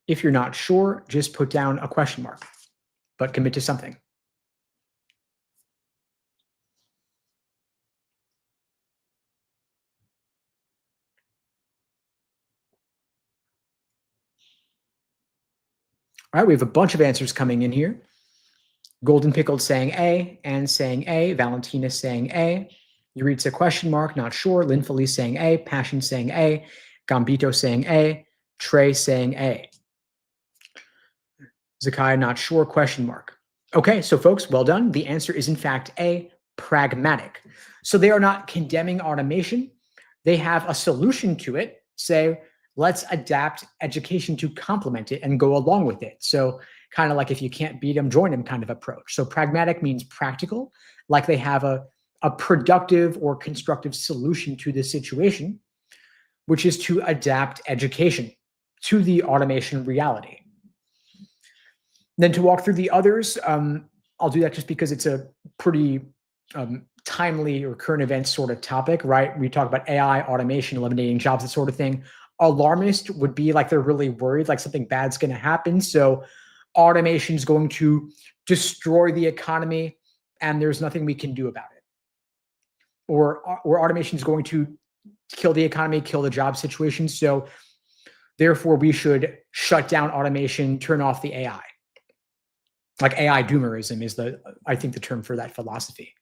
If you're not sure, just put down a question mark, but commit to something. All right, we have a bunch of answers coming in here. Golden Pickled saying A, and saying A, Valentina saying A, Yuritsa question mark, not sure, Lynn Felice saying A, Passion saying A, Gambito saying A, Trey saying A. Zakiah not sure, question mark. Okay, so folks, well done. The answer is in fact A, pragmatic. So they are not condemning automation. They have a solution to it. Say, let's adapt education to complement it and go along with it. So kind of like if you can't beat them, join them kind of approach. So pragmatic means practical, like they have a productive or constructive solution to the situation, which is to adapt education to the automation reality. Then to walk through the others, I'll do that just because it's a pretty timely or current event sort of topic, right? We talk about AI, automation, eliminating jobs, that sort of thing. Alarmist would be like they're really worried, like something bad's going to happen. So automation is going to destroy the economy and there's nothing we can do about it. Or automation is going to kill the economy, kill the job situation. So therefore we should shut down automation, turn off the AI. Like AI doomerism is I think the term for that philosophy.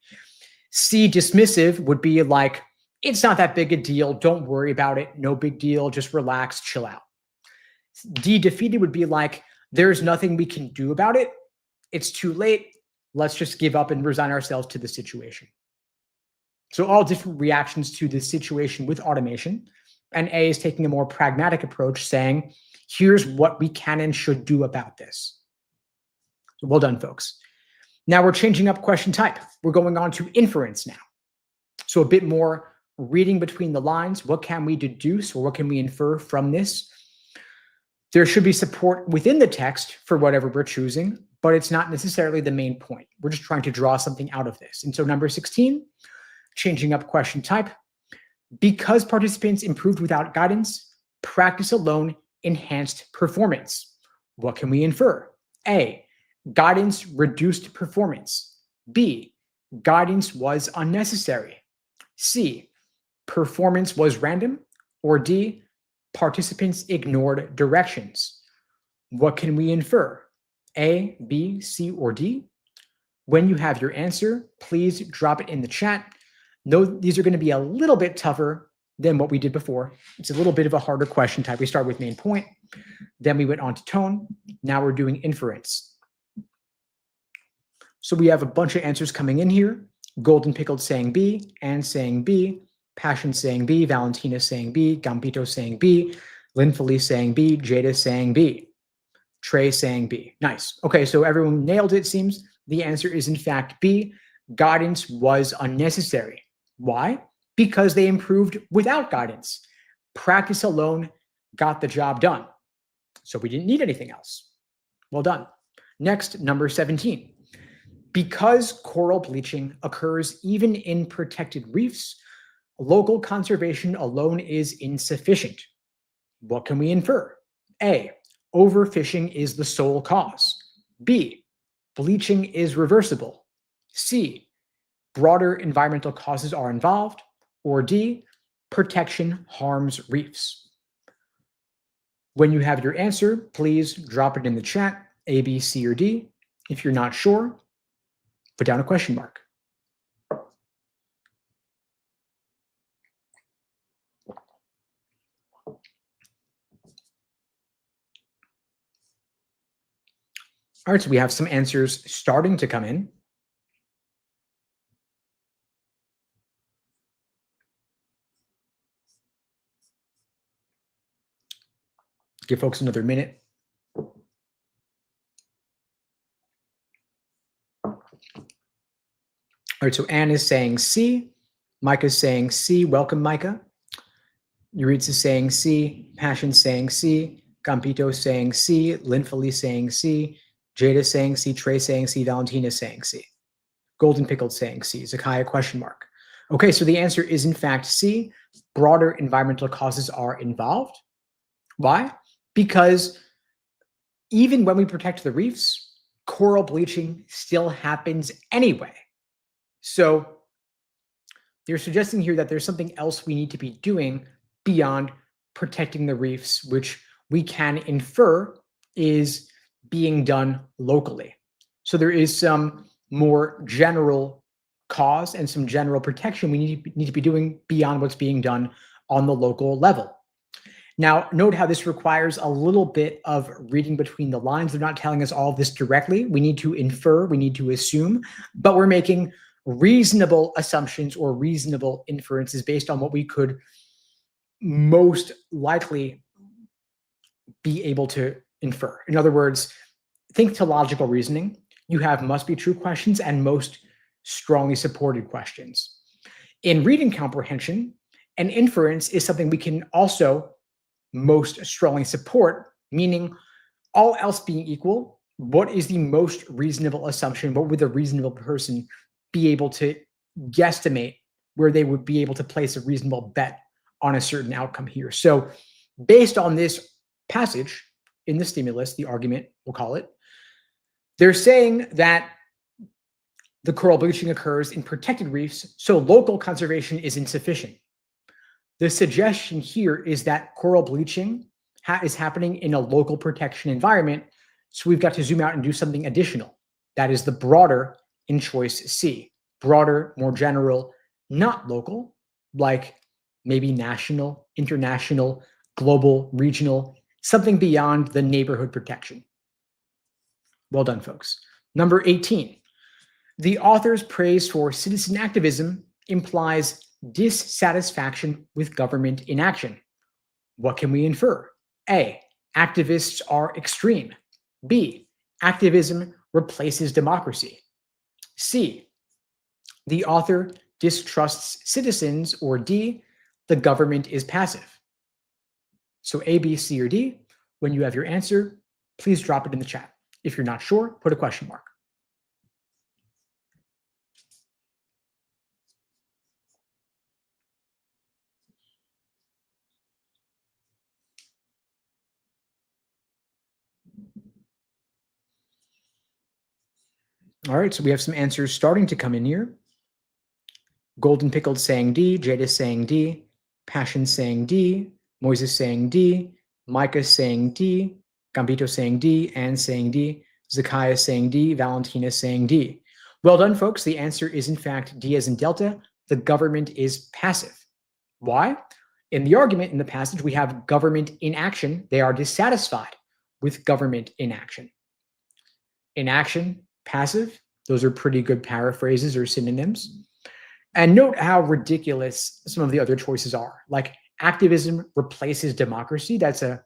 C, dismissive would be like, it's not that big a deal. Don't worry about it. No big deal. Just relax, chill out. D, defeated would be like, there's nothing we can do about it. It's too late. Let's just give up and resign ourselves to the situation. So all different reactions to the situation with automation. And A is taking a more pragmatic approach, saying, here's what we can and should do about this. So well done, folks. Now we're changing up question type. We're going on to inference now. So a bit more reading between the lines. What can we deduce or what can we infer from this? There should be support within the text for whatever we're choosing, but it's not necessarily the main point. We're just trying to draw something out of this. And so number 16, changing up question type. Because participants improved without guidance, practice alone enhanced performance. What can we infer? A, guidance reduced performance. B, guidance was unnecessary. C, performance was random. Or D, participants ignored directions. What can we infer? A, B, C, or D? When you have your answer, please drop it in the chat. No, these are going to be a little bit tougher than what we did before. It's a little bit of a harder question type. We started with main point, then we went on to tone. Now we're doing inference. So we have a bunch of answers coming in here. Golden Pickled saying B, and saying B, Passion saying B, Valentina saying B, Gambito saying B, Lynn Felice saying B, Jada saying B. Trey saying B. Nice. Okay, so everyone nailed it, seems. The answer is in fact B. Guidance was unnecessary. Why? Because they improved without guidance. Practice alone got the job done. So we didn't need anything else. Well done. Next, number 17. Because coral bleaching occurs even in protected reefs, local conservation alone is insufficient. What can we infer? A, overfishing is the sole cause. B, bleaching is reversible. C, broader environmental causes are involved. Or D, protection harms reefs. When you have your answer, please drop it in the chat, A, B, C, or D. If you're not sure, put down a question mark. All right, so we have some answers starting to come in. Give folks another minute. All right, so Anne is saying C. Micah's saying C. Welcome, Micah. Yuritsa's saying C. Passion's saying C. Campito saying C. Linfully saying C. Jada saying C. Trey saying C. Valentina saying C. Golden Pickled saying C. Zakaya question mark. Okay, so the answer is in fact C. Broader environmental causes are involved. Why? Because even when we protect the reefs, coral bleaching still happens anyway. So they're suggesting here that there's something else we need to be doing beyond protecting the reefs, which we can infer is being done locally. So there is some more general cause and some general protection we need to be doing beyond what's being done on the local level. Now, note how this requires a little bit of reading between the lines. They're not telling us all of this directly. We need to infer, we need to assume, but we're making reasonable assumptions or reasonable inferences based on what we could most likely be able to infer. In other words, think to logical reasoning. You have must be true questions and most strongly supported questions. In reading comprehension, an inference is something we can also most strongly support, meaning all else being equal, what is the most reasonable assumption? What would a reasonable person be able to guesstimate where they would be able to place a reasonable bet on a certain outcome here? So based on this passage in the stimulus, the argument, we'll call it, they're saying that the coral bleaching occurs in protected reefs, so local conservation is insufficient. The suggestion here is that coral bleaching is happening in a local protection environment, so we've got to zoom out and do something additional. That is the broader in choice C. Broader, more general, not local, like maybe national, international, global, regional, something beyond the neighborhood protection. Well done, folks. Number 18. The author's praise for citizen activism implies dissatisfaction with government inaction. What can we infer? A, activists are extreme. B, activism replaces democracy. C, the author distrusts citizens. Or D, the government is passive. So A, B, C, or D. When you have your answer, please drop it in the chat. If you're not sure, put a question mark. All right, so we have some answers starting to come in here. Golden Pickled saying D, Jada saying D, Passion saying D, Moises saying D, Micah saying D, Gambito saying D, Anne saying D, Zakaya saying D, Valentina saying D. Well done, folks. The answer is, in fact, D as in Delta. The government is passive. Why? In the argument in the passage, we have government inaction. They are dissatisfied with government inaction. Inaction, passive, those are pretty good paraphrases or synonyms. And note how ridiculous some of the other choices are. Like activism replaces democracy. That's a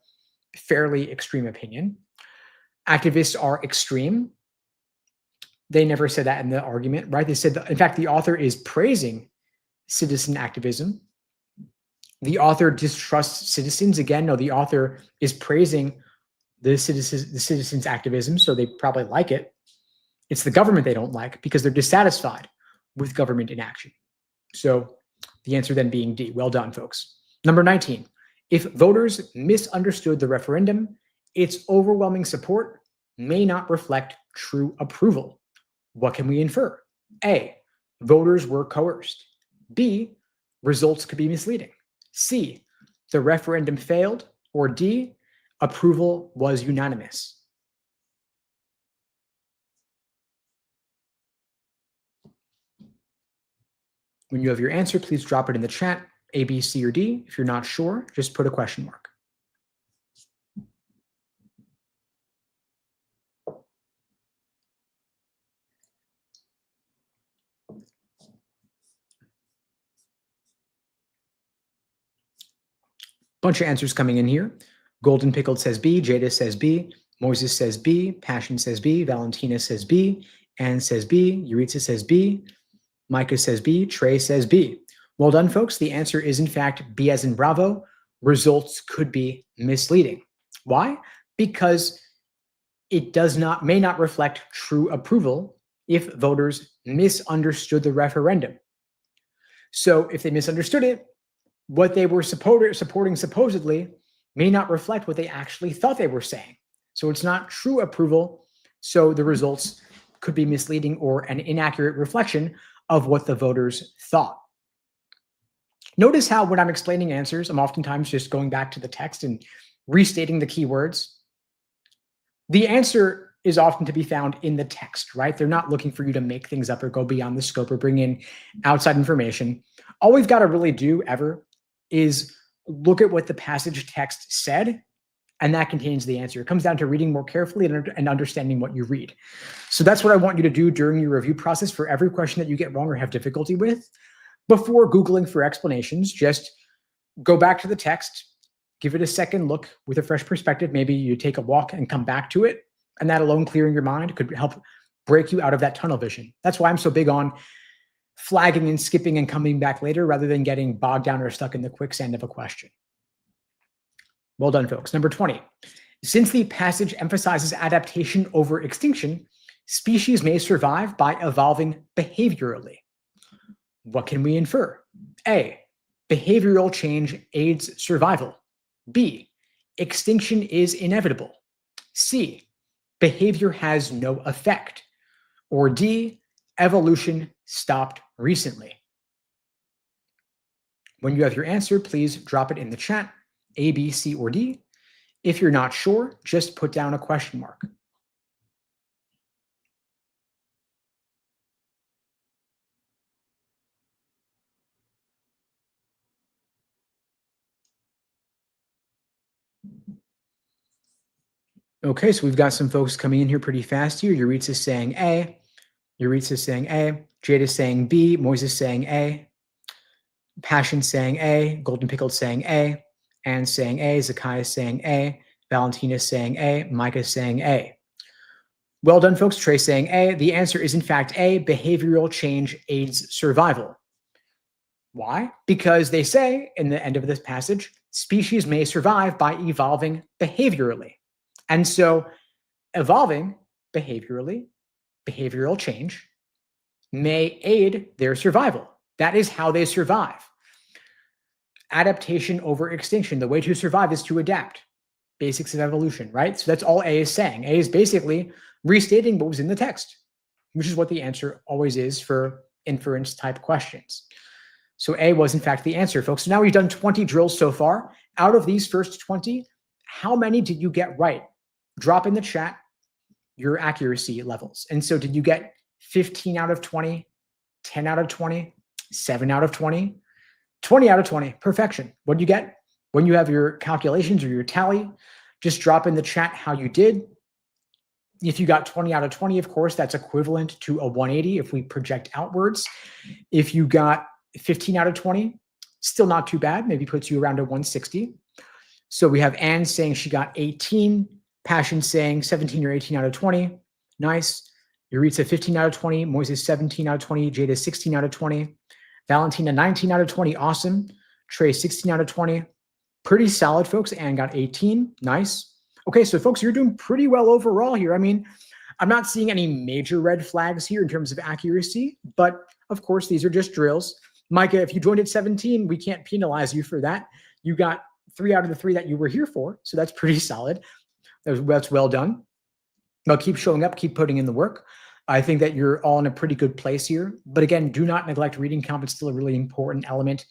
fairly extreme opinion. activists are extreme. They never said that in the argument, right? They said, that, in fact, the author is praising citizen activism. The author distrusts citizens. Again, no, the author is praising the citizens' activism, so they probably like it. It's the government they don't like because they're dissatisfied with government inaction. So the answer then being D. Well done, folks. Number 19. If voters misunderstood the referendum, its overwhelming support may not reflect true approval. What can we infer? A. Voters were coerced. B. Results could be misleading. C. The referendum failed. Or D. Approval was unanimous. When you have your answer, please drop it in the chat, A, B, C, or D. If you're not sure, just put a question mark. Bunch of answers coming in here. Golden Pickled says B, Jada says B, Moses says B, Passion says B, Valentina says B, Anne says B, Yuritsa says B, Micah says B, Trey says B. Well done, folks. The answer is, in fact, B as in Bravo. Results could be misleading. Why? Because it may not reflect true approval if voters misunderstood the referendum. So if they misunderstood it, what they were supporting supposedly may not reflect what they actually thought they were saying. So it's not true approval. So the results could be misleading or an inaccurate reflection of what the voters thought. Notice how when I'm explaining answers, I'm oftentimes just going back to the text and restating the keywords. The answer is often to be found in the text, right? They're not looking for you to make things up or go beyond the scope or bring in outside information. All we've got to really do ever is look at what the passage text said, and that contains the answer. It comes down to reading more carefully and understanding what you read. So that's what I want you to do during your review process for every question that you get wrong or have difficulty with. Before Googling for explanations, just go back to the text, give it a second look with a fresh perspective. Maybe you take a walk and come back to it, and that alone clearing your mind could help break you out of that tunnel vision. That's why I'm so big on flagging and skipping and coming back later rather than getting bogged down or stuck in the quicksand of a question. Well done, folks. Number 20. Since the passage emphasizes adaptation over extinction, species may survive by evolving behaviorally. What can we infer? A. Behavioral change aids survival. B. Extinction is inevitable. C. Behavior has no effect. Or D. Evolution stopped recently. When you have your answer, please drop it in the chat, A, B, C, or D. If you're not sure, just put down a question mark. Okay, so we've got some folks coming in here pretty fast here. Yuritsa's saying A. Yuritsa's saying A. Jada's saying B. Moises saying A. Passion saying A. Golden Pickled saying A. Anne's saying A. Zakai's saying A. Valentina's saying A. Micah's saying A. Well done, folks. Trey saying A. The answer is, in fact, A. Behavioral change aids survival. Why? Because they say in the end of this passage, species may survive by evolving behaviorally. And so evolving behaviorally, behavioral change, may aid their survival. That is how they survive. Adaptation over extinction. The way to survive is to adapt. Basics of evolution, right? So that's all A is saying. A is basically restating what was in the text, which is what the answer always is for inference type questions. So A was in fact the answer, folks. So now we've done 20 drills so far. Out of these first 20, how many did you get right? Drop in the chat your accuracy levels. And so did you get 15 out of 20, 10 out of 20, 7 out of 20, 20 out of 20, perfection. What do you get? When you have your calculations or your tally, just drop in the chat how you did. If you got 20 out of 20, of course, that's equivalent to a 180 if we project outwards. If you got 15 out of 20, still not too bad, maybe puts you around a 160. So we have Anne saying she got 18, Passion saying 17 or 18 out of 20. Nice. Yuritsa 15 out of 20. Moises 17 out of 20. Jada 16 out of 20. Valentina 19 out of 20. Awesome. Trey 16 out of 20. Pretty solid, folks. And got 18. Nice. Okay, so folks, you're doing pretty well overall here. I mean, I'm not seeing any major red flags here in terms of accuracy, but of course, these are just drills. Micah, if you joined at 17, we can't penalize you for that. You got 3 out of the 3 that you were here for, so that's pretty solid. That's well done. But keep showing up, keep putting in the work. I think that you're all in a pretty good place here. But again, do not neglect reading comp. It's still a really important element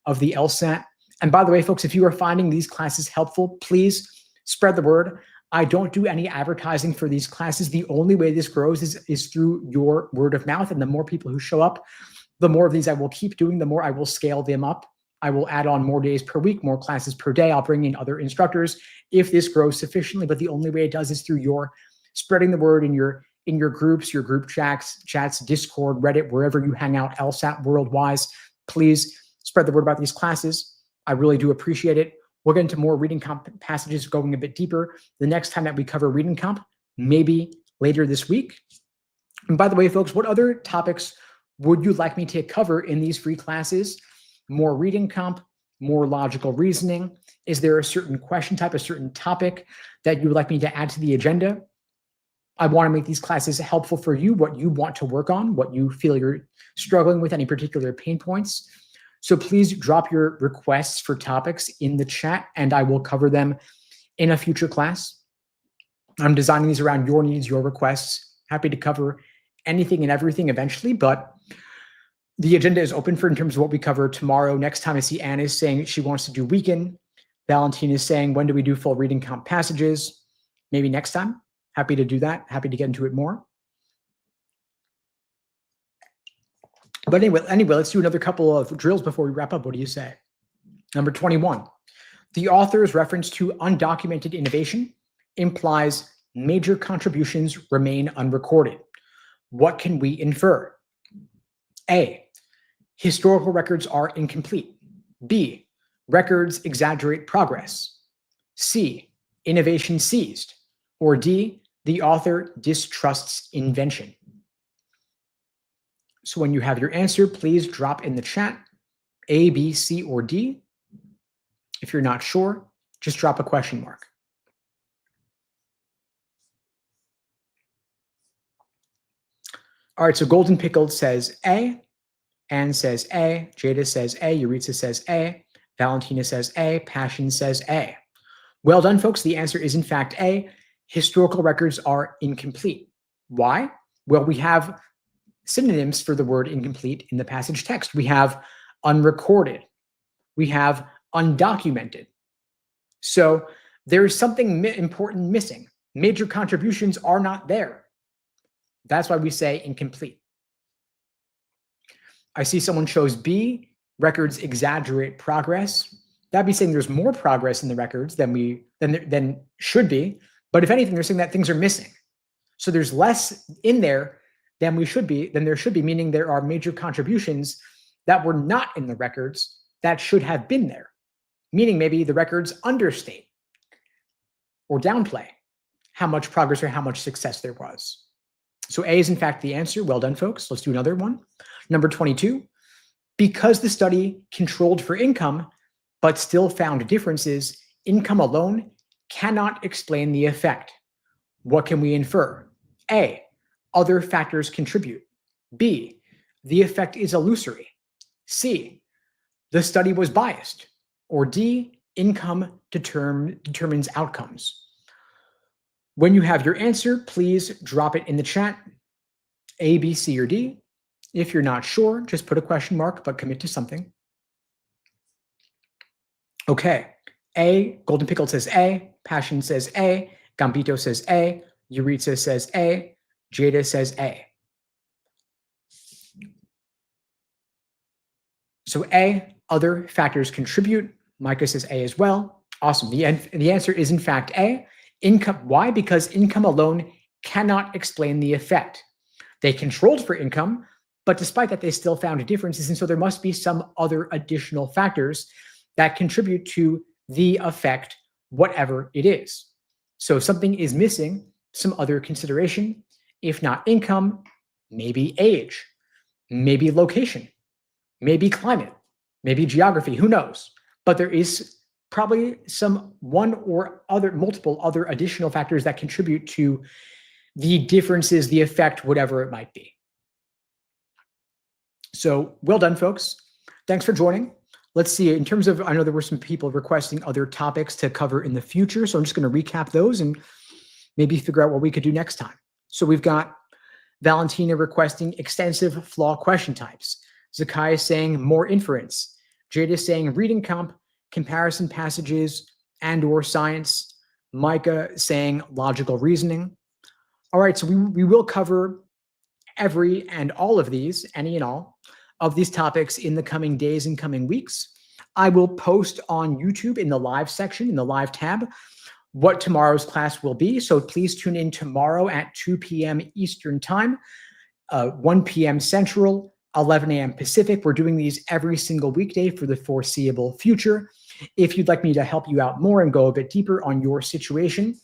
of the LSAT. And by the way, folks, if you are finding these classes helpful, please spread the word. I don't do any advertising for these classes. The only way this grows is through your word of mouth. And the more people who show up, the more of these I will keep doing, the more I will scale them up. I will add on more days per week, more classes per day. I'll bring in other instructors if this grows sufficiently. But the only way it does is through your spreading the word in your groups, your group chats, Discord, Reddit, wherever you hang out, LSAT worldwise. Please spread the word about these classes. I really do appreciate it. We'll get into more reading comp passages going a bit deeper the next time that we cover reading comp, maybe later this week. And by the way, folks, what other topics would you like me to cover in these free classes? More reading comp, more logical reasoning? Is there a certain question type, a certain topic that you would like me to add to the agenda? I want to make these classes helpful for you, what you want to work on, what you feel you're struggling with, any particular pain points. So please drop your requests for topics in the chat and I will cover them in a future class. I'm designing these around your needs, your requests. Happy to cover anything and everything eventually, but the agenda is open for in terms of what we cover tomorrow. Next time I see Anne is saying she wants to do weekend. Valentine is saying, when do we do full reading comp passages? Maybe next time. Happy to do that. Happy to get into it more. But anyway, let's do another couple of drills before we wrap up. What do you say? Number 21. The author's reference to undocumented innovation implies major contributions remain unrecorded. What can we infer? A, historical records are incomplete. B, records exaggerate progress. C, innovation seized. Or D, the author distrusts invention. So when you have your answer, please drop in the chat A, B, C, or D. If you're not sure, just drop a question mark. All right, so Golden Pickled says A, Anne says A, Jada says A, Yuritsa says A, Valentina says A, Passion says A. Well done, folks. The answer is in fact A. Historical records are incomplete. Why? Well, we have synonyms for the word incomplete in the passage text. We have unrecorded. We have undocumented. So there is something important missing. Major contributions are not there. That's why we say incomplete. I see someone chose B, records exaggerate progress. That'd be saying there's more progress in the records than should be. But if anything, they're saying that things are missing. So there's less in there than there should be, meaning there are major contributions that were not in the records that should have been there. Meaning maybe the records understate or downplay how much progress or how much success there was. So A is in fact the answer. Well done, folks. Let's do another one. Number 22, because the study controlled for income, but still found differences, income alone cannot explain the effect. What can we infer? A, other factors contribute. B, the effect is illusory. C, the study was biased. Or D, income determines outcomes. When you have your answer, please drop it in the chat, A, B, C, or D. If you're not sure, just put a question mark, but commit to something. Okay, A, Golden Pickle says A, Passion says A, Gambito says A, Yuritsa says A, Jada says A. So A, other factors contribute. Micah says A as well. Awesome. The answer is in fact A. Income. Why? Because income alone cannot explain the effect. They controlled for income, but despite that, they still found differences. And so there must be some other additional factors that contribute to the effect, whatever it is. So something is missing some other consideration. If not income, maybe age, maybe location, maybe climate, maybe geography, who knows? But there is probably multiple other additional factors that contribute to the differences, the effect, whatever it might be. So well done, folks. Thanks for joining. Let's see, in terms of, I know there were some people requesting other topics to cover in the future, so I'm just going to recap those and maybe figure out what we could do next time. So we've got Valentina requesting extensive flaw question types. Zakai is saying more inference. Jada is saying reading comp, comparison passages, and or science. Micah saying logical reasoning. All right, so we will cover every and all of these, any and all, of these topics in the coming days and coming weeks. I will post on YouTube in the live section, in the live tab, what tomorrow's class will be. So please tune in tomorrow at 2 p.m. Eastern Time, 1 p.m. Central, 11 a.m. Pacific. We're doing these every single weekday for the foreseeable future. If you'd like me to help you out more and go a bit deeper on your situation,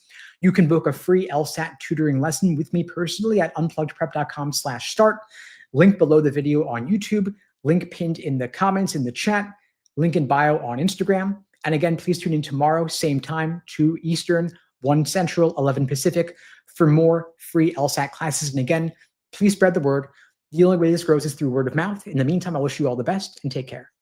you can book a free LSAT tutoring lesson with me personally at unpluggedprep.com/start. Link below the video on YouTube, link pinned in the comments in the chat, link in bio on Instagram. And again, please tune in tomorrow, same time, 2 Eastern, 1 Central, 11 Pacific, for more free LSAT classes. And again, please spread the word. The only way this grows is through word of mouth. In the meantime, I wish you all the best and take care.